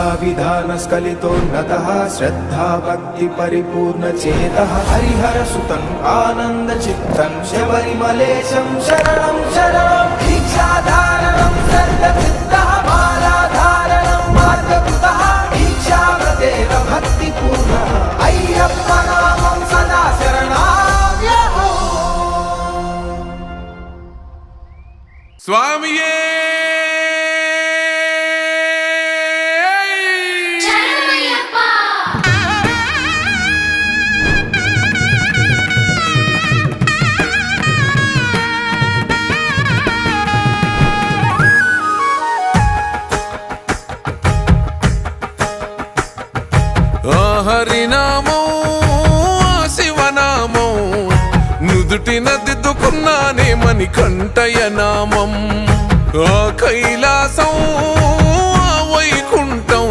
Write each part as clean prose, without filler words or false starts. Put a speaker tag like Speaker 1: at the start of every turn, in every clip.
Speaker 1: पूजा विधान स्खलितोन्नतः श्रद्धा भक्ति परिपूर्ण चेतः हरिहर सुतं आनंद चित्तं शबरिमलेशं शरणं शरणं दीक्षाधारणं सर्वसिद्धः मालाधारणं मार्गकृतः दीक्षाव्रतेन भक्तिपूर्णः अय्यप्प नामं सदा शरणाम्यहो
Speaker 2: स्वामिये హరినామో శివనామో నుదుటిన దిద్దుకున్నానే మణికంఠయ నామం ఆ కైలాసం ఆ వైకుంఠం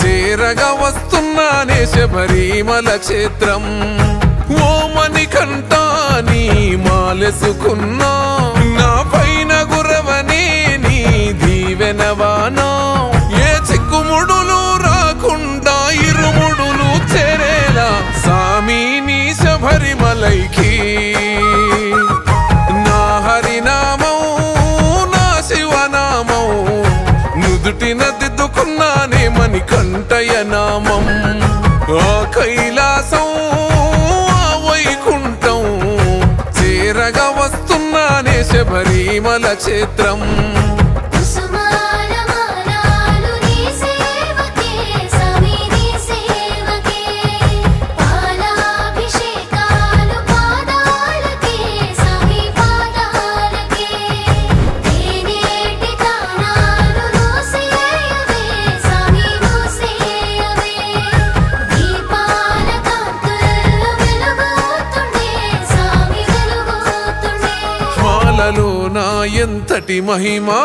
Speaker 2: చేరగా వస్తున్నానే శబరిమల క్షేత్రం ఓ మణికంఠ నీ మాలెసుకున్నా నా పైన గురవని నీ దీవెనవానా ఏ చిక్కుముడులు రాకుండా ఇరుముడులు చేరేలా సామి నీ శబరిమలైకి నా హరినామం నా శివనామం నుదుటిన దిద్దుకున్నానే మణికంఠయ నామం ఆ కైలాసం ఆ వైకుంఠం చేరగా వస్తున్నానే శబరిమల క్షేత్రం ఎంతటి మహిమాదాగున్నదే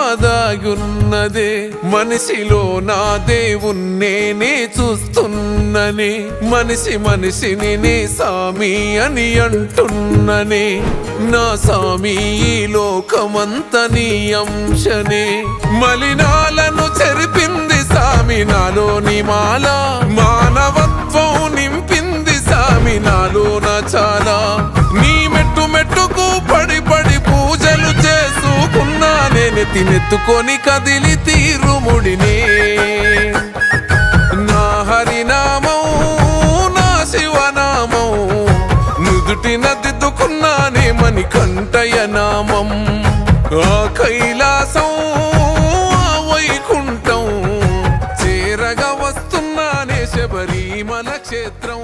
Speaker 2: మనిషిలో నా దేవుణ్ణే చూస్తున్ననే మనిషి మనిషిని నే సామి అని అంటున్ననే నా సామి ఈ లోకమంత నీ అంశనే మలినాలను చెరిపింది సామి నాలోని మాల మానవత్వం నింపింది సామి నాలోన చాలా నీ మెట్టు మెట్టుకు పడి పడి పూజలు చేసుకున్నానే నెత్తినెత్తుకొని కదిలి తీరుముడినే నా హరినామం నా శివనామం నుదుటిన దిద్దుకున్నానే మణికంఠయ నామం ఆ కైలాసం ఆ వైకుంఠం చేరగా వస్తున్నానే శబరిమల క్షేత్రం